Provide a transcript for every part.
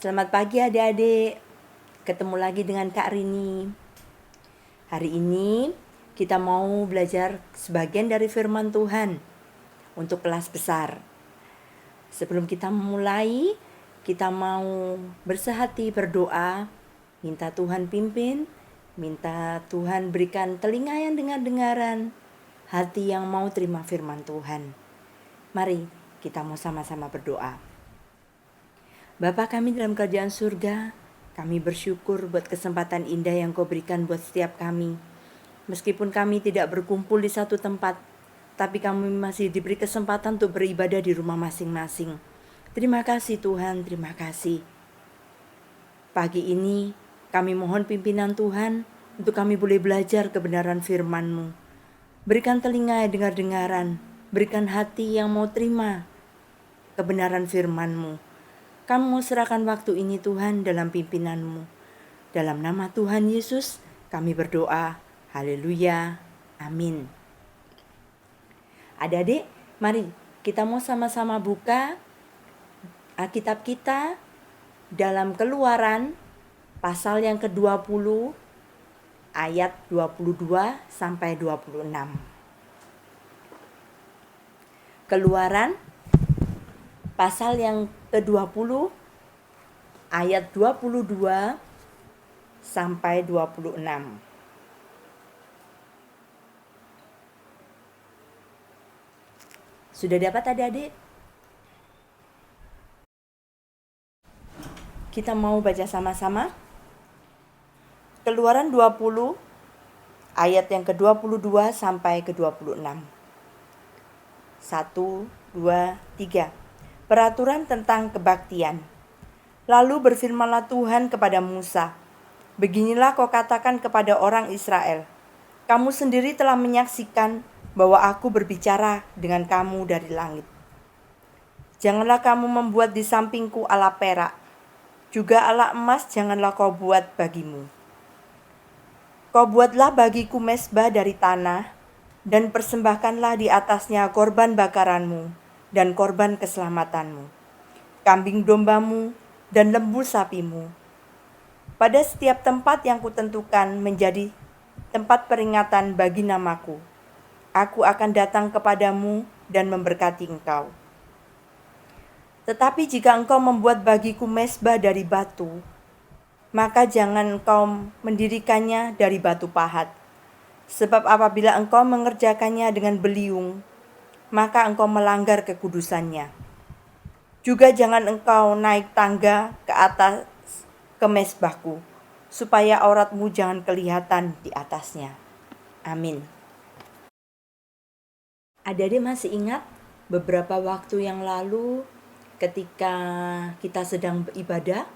Selamat pagi adik-adik, ketemu lagi dengan Kak Rini. Hari ini kita mau belajar sebagian dari firman Tuhan untuk kelas besar. Sebelum kita memulai, kita mau bersehati berdoa, minta Tuhan pimpin, minta Tuhan berikan telinga yang dengar-dengaran, hati yang mau terima firman Tuhan. Mari kita mau sama-sama berdoa. Bapa kami dalam kerajaan surga, kami bersyukur buat kesempatan indah yang Kau berikan buat setiap kami. Meskipun kami tidak berkumpul di satu tempat, tapi kami masih diberi kesempatan untuk beribadah di rumah masing-masing. Terima kasih Tuhan, terima kasih. Pagi ini kami mohon pimpinan Tuhan untuk kami boleh belajar kebenaran firman-Mu. Berikan telinga yang dengar-dengaran, berikan hati yang mau terima kebenaran firman-Mu. Kami mau serahkan waktu ini Tuhan dalam pimpinan-Mu. Dalam nama Tuhan Yesus kami berdoa. Haleluya. Amin. Adik-adik, mari kita mau sama-sama buka Alkitab kita dalam Keluaran pasal yang ke-20 ayat 22 sampai 26. Keluaran pasal yang ke-20 ayat 22 sampai 26. Sudah dapat adik-adik? Kita mau baca sama-sama. Keluaran 20 ayat yang ke-22 sampai ke-26. 1, 2, 3. Peraturan tentang kebaktian. Lalu berfirmanlah Tuhan kepada Musa, "Beginilah kau katakan kepada orang Israel, kamu sendiri telah menyaksikan bahwa aku berbicara dengan kamu dari langit. Janganlah kamu membuat di sampingku ala perak, juga ala emas janganlah kau buat bagimu. Kau buatlah bagiku mezbah dari tanah, dan persembahkanlah di atasnya korban bakaranmu dan korban keselamatanmu, kambing dombamu dan lembu sapimu. Pada setiap tempat yang kutentukan menjadi tempat peringatan bagi namaku, aku akan datang kepadamu dan memberkati engkau. Tetapi jika engkau membuat bagiku mezbah dari batu, maka jangan engkau mendirikannya dari batu pahat. Sebab apabila engkau mengerjakannya dengan beliung, maka engkau melanggar kekudusannya. Juga jangan engkau naik tangga ke atas ke mezbahku, supaya auratmu jangan kelihatan di atasnya. Amin. Adik-adik masih ingat beberapa waktu yang lalu ketika kita sedang beribadah,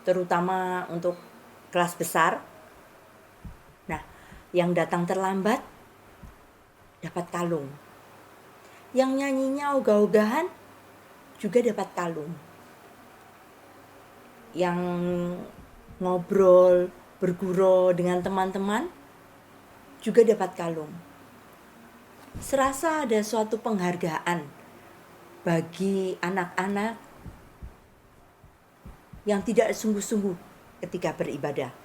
terutama untuk kelas besar. Nah, yang datang terlambat dapat kalung. Yang nyanyinya ogah-ogahan juga dapat kalung. Yang ngobrol, bergurau dengan teman-teman juga dapat kalung. Serasa ada suatu penghargaan bagi anak-anak yang tidak sungguh-sungguh ketika beribadah.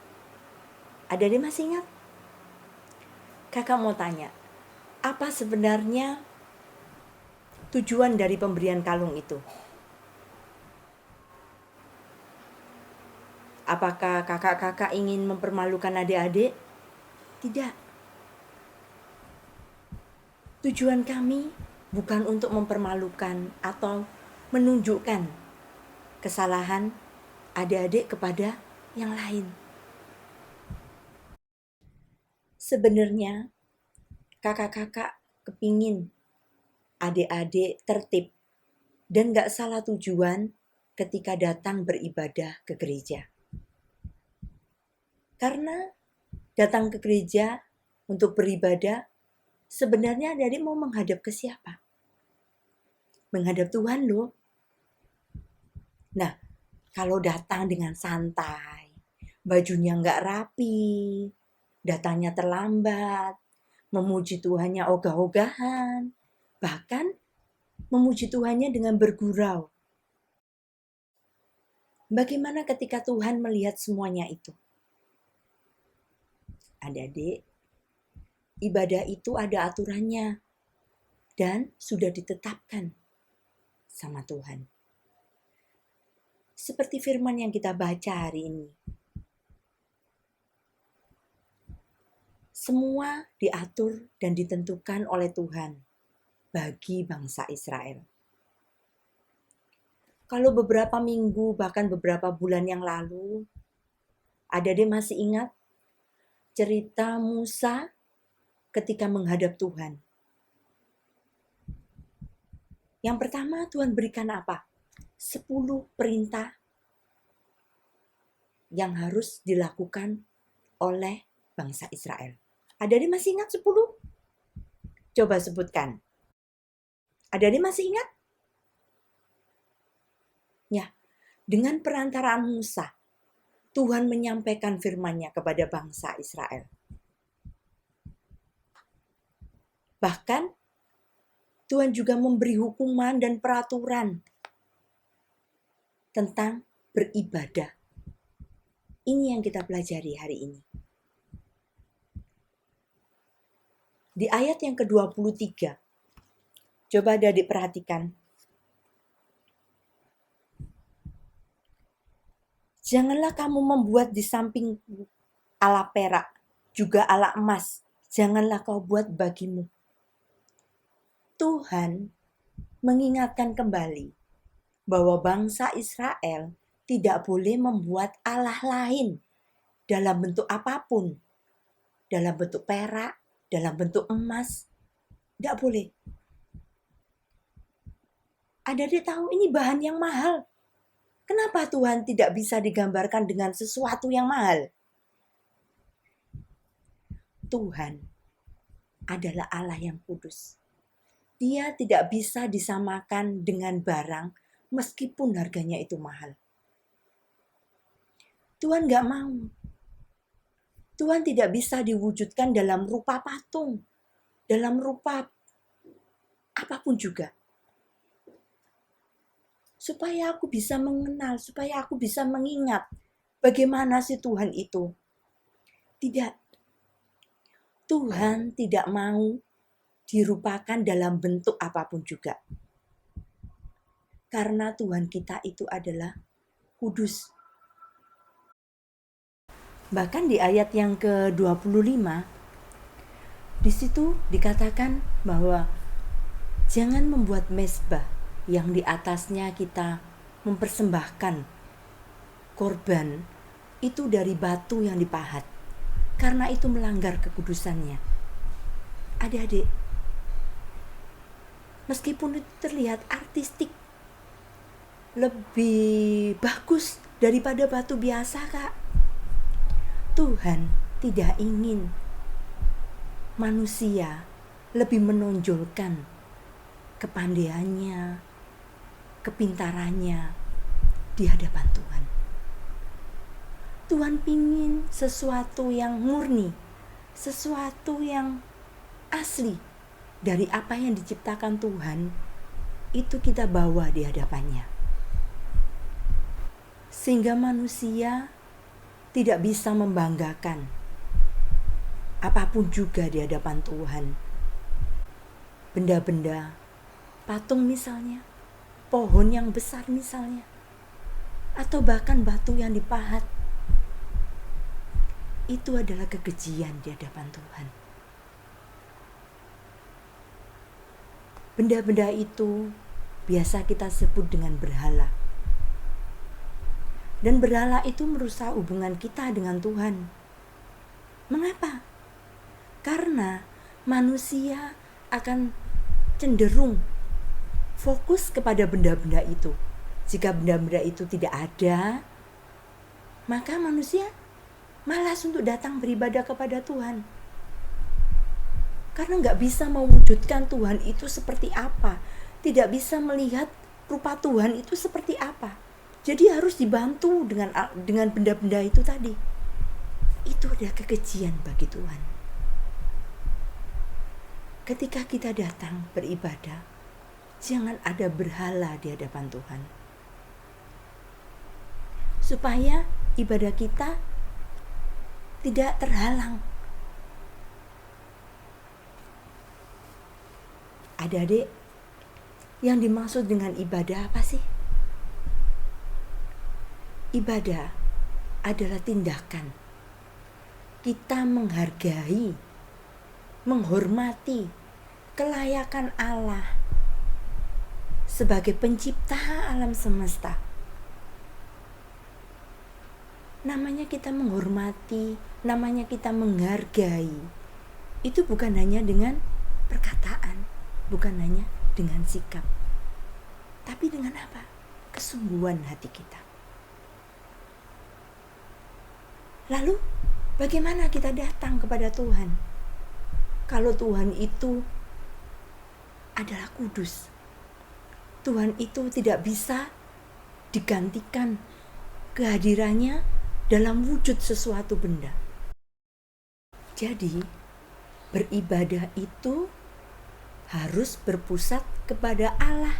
Adik-adik masih ingat? Kakak mau tanya, apa sebenarnya tujuan dari pemberian kalung itu? Apakah kakak-kakak ingin mempermalukan adik-adik? Tidak. Tujuan kami bukan untuk mempermalukan atau menunjukkan kesalahan adik-adik kepada yang lain. Sebenarnya kakak-kakak kepingin adik-adik tertib dan gak salah tujuan ketika datang beribadah ke gereja. Karena datang ke gereja untuk beribadah, sebenarnya adik-adik mau menghadap ke siapa? Menghadap Tuhan loh. Nah, kalau datang dengan santai, bajunya gak rapi, datangnya terlambat, memuji Tuhannya ogah-ogahan, bahkan memuji Tuhannya dengan bergurau. Bagaimana ketika Tuhan melihat semuanya itu? Adik-adik, ibadah itu ada aturannya dan sudah ditetapkan sama Tuhan. Seperti firman yang kita baca hari ini. Semua diatur dan ditentukan oleh Tuhan bagi bangsa Israel. Kalau beberapa minggu, bahkan beberapa bulan yang lalu, adik-adik masih ingat cerita Musa ketika menghadap Tuhan. Yang pertama Tuhan berikan apa? 10 perintah yang harus dilakukan oleh bangsa Israel. Adik-adik masih ingat 10? Coba sebutkan. Adik-adik masih ingat? Ya, dengan perantaraan Musa, Tuhan menyampaikan firman-Nya kepada bangsa Israel. Bahkan, Tuhan juga memberi hukuman dan peraturan tentang beribadah. Ini yang kita pelajari hari ini. Di ayat yang ke-23, coba adik-adik perhatikan. Janganlah kamu membuat di samping ala perak, juga ala emas. Janganlah kau buat bagimu. Tuhan mengingatkan kembali bahwa bangsa Israel tidak boleh membuat Allah lain dalam bentuk apapun. Dalam bentuk perak, dalam bentuk emas. Tidak boleh. Adik-adik tahu ini bahan yang mahal. Kenapa Tuhan tidak bisa digambarkan dengan sesuatu yang mahal? Tuhan adalah Allah yang kudus. Dia tidak bisa disamakan dengan barang meskipun harganya itu mahal. Tuhan gak mau. Tuhan tidak bisa diwujudkan dalam rupa patung, dalam rupa apapun juga. Supaya aku bisa mengenal, supaya aku bisa mengingat bagaimana sih Tuhan itu. Tidak. Tuhan tidak mau dirupakan dalam bentuk apapun juga. Karena Tuhan kita itu adalah kudus. Bahkan di ayat yang ke-25, di situ dikatakan bahwa jangan membuat mezbah yang di atasnya kita mempersembahkan korban itu dari batu yang dipahat. Karena itu melanggar kekudusannya. Adik-adik, meskipun itu terlihat artistik, lebih bagus daripada batu biasa, Kak. Tuhan tidak ingin manusia lebih menonjolkan kepandaiannya, kepintarannya di hadapan Tuhan. Tuhan ingin sesuatu yang murni, sesuatu yang asli dari apa yang diciptakan Tuhan, itu kita bawa di hadapannya. Sehingga manusia tidak bisa membanggakan apapun juga di hadapan Tuhan. Benda-benda, patung misalnya, pohon yang besar misalnya, atau bahkan batu yang dipahat, itu adalah kekejian di hadapan Tuhan. Benda-benda itu biasa kita sebut dengan berhala. Dan berhala itu merusak hubungan kita dengan Tuhan. Mengapa? Karena manusia akan cenderung fokus kepada benda-benda itu. Jika benda-benda itu tidak ada, maka manusia malas untuk datang beribadah kepada Tuhan. Karena nggak bisa mewujudkan Tuhan itu seperti apa. Tidak bisa melihat rupa Tuhan itu seperti apa. Jadi harus dibantu dengan benda-benda itu tadi. Itu adalah kekejian bagi Tuhan. Ketika kita datang beribadah, jangan ada berhala di hadapan Tuhan. supaya ibadah kita tidak terhalang. Adik-adik, yang dimaksud dengan ibadah apa sih? Ibadah adalah tindakan kita menghargai, menghormati kelayakan Allah sebagai pencipta alam semesta. Namanya kita menghormati, namanya kita menghargai. Itu bukan hanya dengan perkataan, bukan hanya dengan sikap, tapi dengan apa? Kesungguhan hati kita. Lalu, bagaimana kita datang kepada Tuhan? Kalau Tuhan itu adalah kudus, Tuhan itu tidak bisa digantikan kehadirannya dalam wujud sesuatu benda. Jadi, beribadah itu harus berpusat kepada Allah.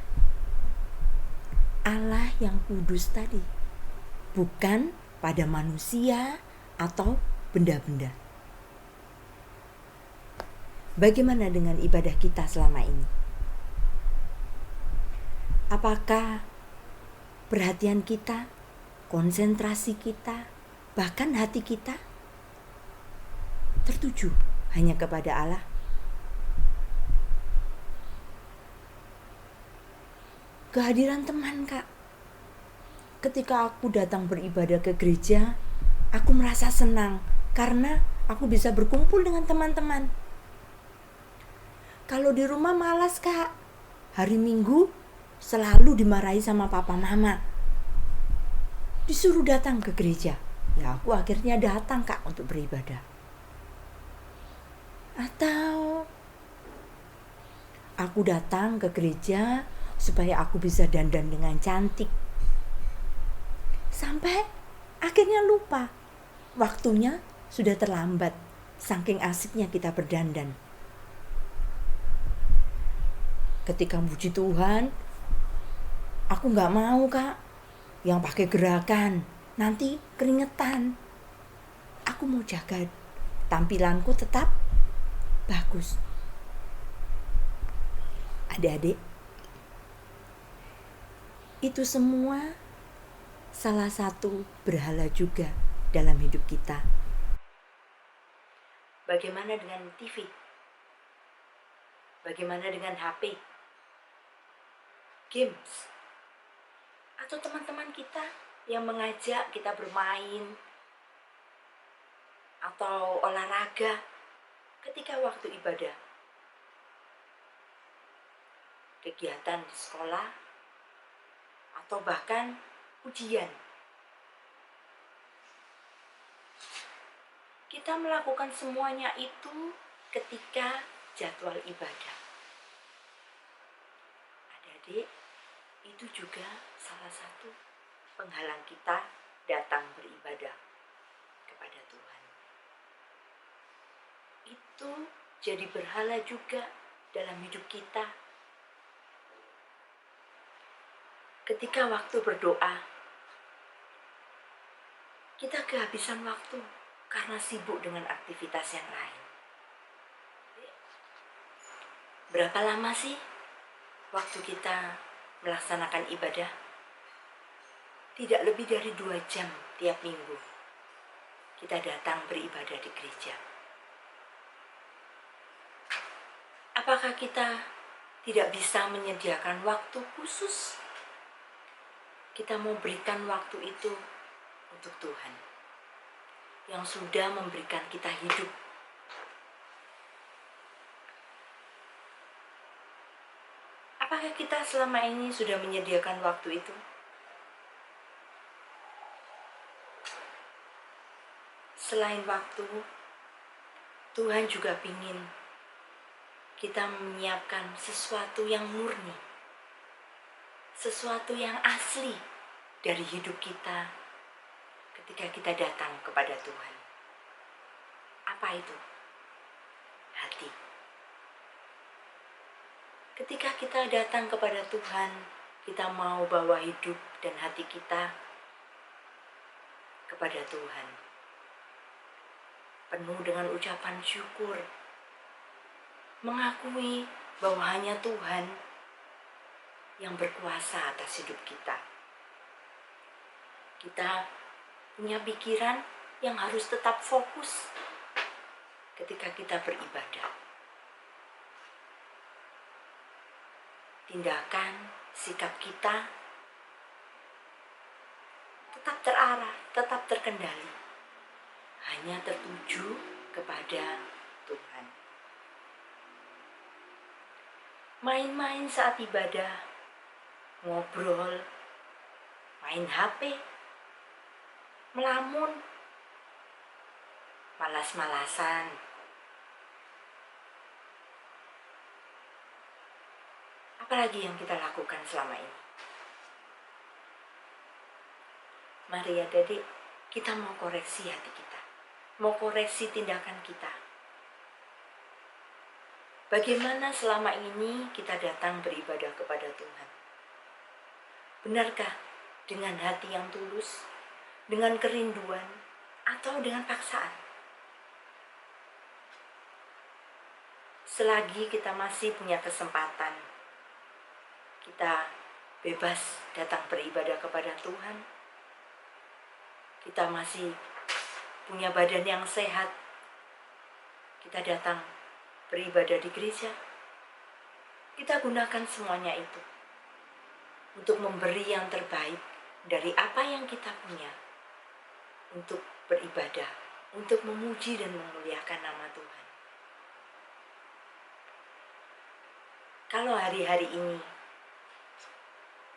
Allah yang kudus tadi, bukan pada manusia atau benda-benda. Bagaimana dengan ibadah kita selama ini? Apakah perhatian kita, konsentrasi kita, bahkan hati kita tertuju hanya kepada Allah? Kehadiran teman, Kak. Ketika aku datang beribadah ke gereja, aku merasa senang karena aku bisa berkumpul dengan teman-teman. Kalau di rumah malas, Kak. Hari Minggu selalu dimarahi sama papa mama. Disuruh datang ke gereja. Ya, aku akhirnya datang, Kak, untuk beribadah. Atau aku datang ke gereja supaya aku bisa dandan dengan cantik. Sampai akhirnya lupa. Waktunya sudah terlambat. Saking asiknya kita berdandan. Ketika puji Tuhan, aku gak mau, Kak, yang pakai gerakan. Nanti keringetan. Aku mau jaga tampilanku tetap bagus. Adik-adik, itu semua salah satu berhala juga dalam hidup kita. Bagaimana dengan TV? Bagaimana dengan HP? Games? Atau teman-teman kita yang mengajak kita bermain atau olahraga ketika waktu ibadah? Kegiatan di sekolah atau bahkan ujian. Kita melakukan semuanya itu ketika jadwal ibadah. Adik-adik, itu juga salah satu penghalang kita datang beribadah kepada Tuhan. Itu jadi berhala juga dalam hidup kita. Ketika waktu berdoa, kita kehabisan waktu karena sibuk dengan aktivitas yang lain. Berapa lama sih waktu kita melaksanakan ibadah? Tidak lebih dari 2 jam tiap minggu kita datang beribadah di gereja. Apakah kita tidak bisa menyediakan waktu khusus? Kita mau berikan waktu itu untuk Tuhan yang sudah memberikan kita hidup. Apakah kita selama ini sudah menyediakan waktu itu? Selain waktu, Tuhan juga ingin kita menyiapkan sesuatu yang murni, sesuatu yang asli dari hidup kita ketika kita datang kepada Tuhan. Apa itu? Hati. Ketika kita datang kepada Tuhan, kita mau bawa hidup dan hati kita kepada Tuhan, penuh dengan ucapan syukur, mengakui bahwa hanya Tuhan yang berkuasa atas hidup kita. Kita punya pikiran yang harus tetap fokus ketika kita beribadah. Tindakan, sikap kita tetap terarah, tetap terkendali, hanya tertuju kepada Tuhan. Main-main saat ibadah, ngobrol, main HP, melamun, malas-malasan, apalagi yang kita lakukan selama ini. Mari adik-adik, kita mau koreksi hati kita, mau koreksi tindakan kita. Bagaimana selama ini kita datang beribadah kepada Tuhan? Benarkah dengan hati yang tulus, dengan kerinduan, atau dengan paksaan? Selagi kita masih punya kesempatan, kita bebas datang beribadah kepada Tuhan. Kita masih punya badan yang sehat, kita datang beribadah di gereja. Kita gunakan semuanya itu untuk memberi yang terbaik dari apa yang kita punya, untuk beribadah, untuk memuji dan memuliakan nama Tuhan. Kalau hari-hari ini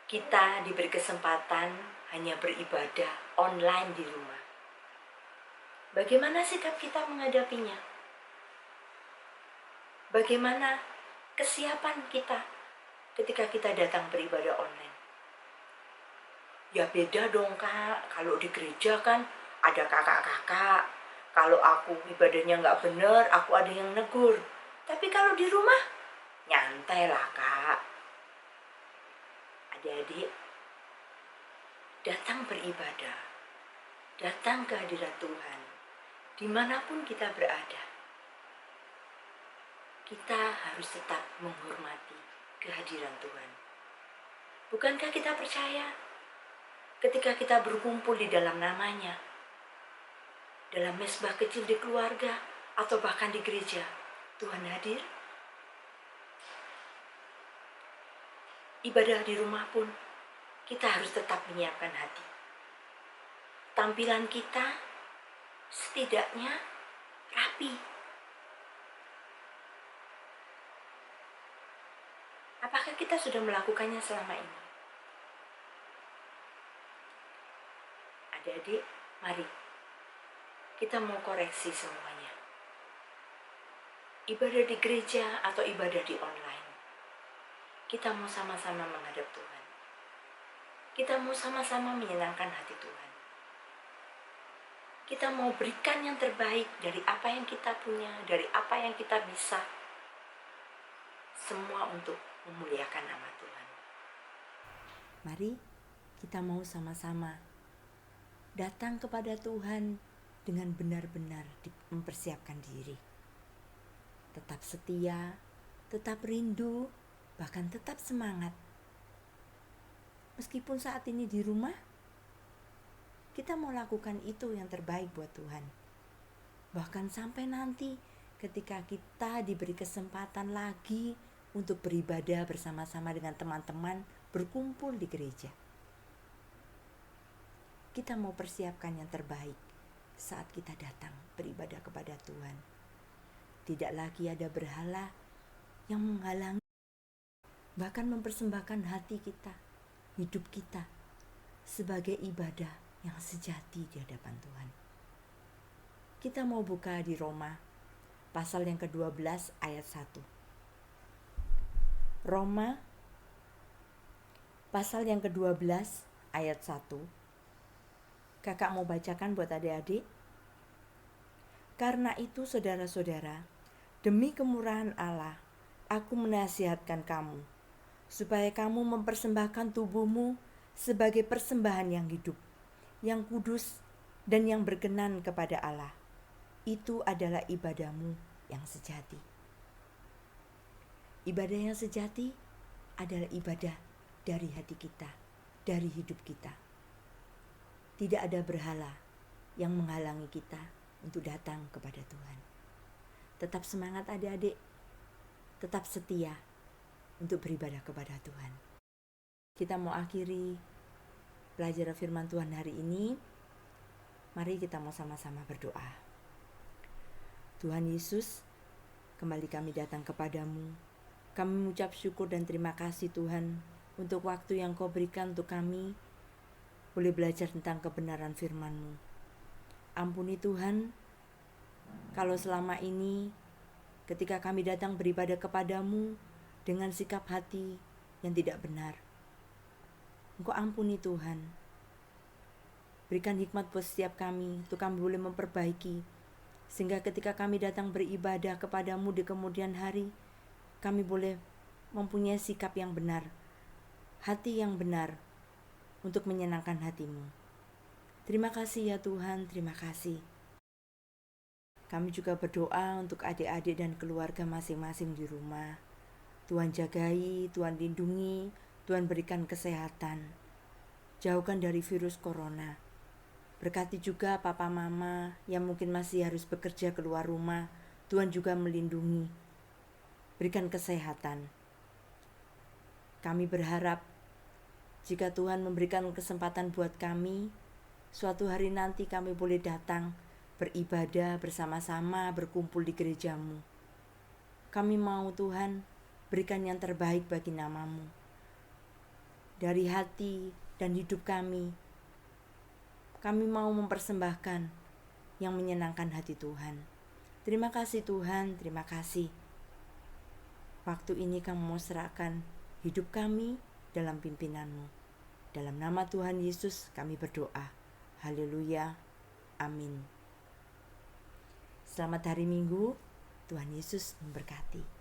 kita diberi kesempatan hanya beribadah online di rumah, bagaimana sikap kita menghadapinya? Bagaimana kesiapan kita ketika kita datang beribadah online? Ya beda dong kak, kalau di gereja kan ada kakak-kakak. Kalau aku ibadahnya gak bener, aku ada yang negur. Tapi kalau di rumah, nyantai lah kak. Adik-adik, datang beribadah, datang ke hadirat Tuhan, dimanapun kita berada. Kita harus tetap menghormati kehadiran Tuhan. Bukankah kita percaya ketika kita berkumpul di dalam namanya, dalam mezbah kecil di keluarga, atau bahkan di gereja, Tuhan hadir? Ibadah di rumah pun, kita harus tetap menyiapkan hati. Tampilan kita setidaknya rapi. Apakah kita sudah melakukannya selama ini? Adik-adik, mari kita mau koreksi semuanya. Ibadah di gereja atau ibadah di online, kita mau sama-sama menghadap Tuhan. Kita mau sama-sama menyenangkan hati Tuhan. Kita mau berikan yang terbaik dari apa yang kita punya, dari apa yang kita bisa. Semua untuk memuliakan nama Tuhan. Mari kita mau sama-sama datang kepada Tuhan dengan benar-benar mempersiapkan diri. Tetap setia, tetap rindu, bahkan tetap semangat. Meskipun saat ini di rumah, kita mau lakukan itu yang terbaik buat Tuhan. Bahkan sampai nanti ketika kita diberi kesempatan lagi untuk beribadah bersama-sama dengan teman-teman berkumpul di gereja. Kita mau persiapkan yang terbaik saat kita datang beribadah kepada Tuhan. Tidak lagi ada berhala yang menghalangi, bahkan mempersembahkan hati kita, hidup kita sebagai ibadah yang sejati di hadapan Tuhan. Kita mau buka di Roma pasal yang ke-12 ayat 1. Roma pasal yang ke-12 ayat 1. Kakak mau bacakan buat adik-adik. Karena itu saudara-saudara, demi kemurahan Allah, aku menasihatkan kamu, supaya kamu mempersembahkan tubuhmu sebagai persembahan yang hidup, yang kudus, dan yang berkenan kepada Allah. Itu adalah ibadahmu yang sejati. Ibadah yang sejati adalah ibadah dari hati kita, dari hidup kita. Tidak ada berhala yang menghalangi kita untuk datang kepada Tuhan. Tetap semangat adik-adik, tetap setia untuk beribadah kepada Tuhan. Kita mau akhiri belajar firman Tuhan hari ini. Mari kita mau sama-sama berdoa. Tuhan Yesus, kembali kami datang kepadamu. Kami mengucap syukur dan terima kasih Tuhan untuk waktu yang Kau berikan untuk kami boleh belajar tentang kebenaran firman-Mu. Ampuni Tuhan, kalau selama ini ketika kami datang beribadah kepadamu dengan sikap hati yang tidak benar, Engkau ampuni Tuhan. Berikan hikmat buat setiap kami untuk kami boleh memperbaiki, sehingga ketika kami datang beribadah kepadamu di kemudian hari, kami boleh mempunyai sikap yang benar, hati yang benar untuk menyenangkan hatimu. Terima kasih ya Tuhan, terima kasih. Kami juga berdoa untuk adik-adik dan keluarga masing-masing di rumah. Tuhan jagai, Tuhan lindungi, Tuhan berikan kesehatan. Jauhkan dari virus corona. Berkati juga papa mama yang mungkin masih harus bekerja keluar rumah. Tuhan juga melindungi. Berikan kesehatan. Kami berharap jika Tuhan memberikan kesempatan buat kami, suatu hari nanti kami boleh datang beribadah bersama-sama, berkumpul di gerejamu. Kami mau Tuhan berikan yang terbaik bagi nama-Mu. Dari hati dan hidup kami mau mempersembahkan yang menyenangkan hati Tuhan. Terima kasih Tuhan, terima kasih. Waktu ini kami mau serahkan hidup kami dalam pimpinan-Mu. Dalam nama Tuhan Yesus kami berdoa. Haleluya. Amin. Selamat hari Minggu. Tuhan Yesus memberkati.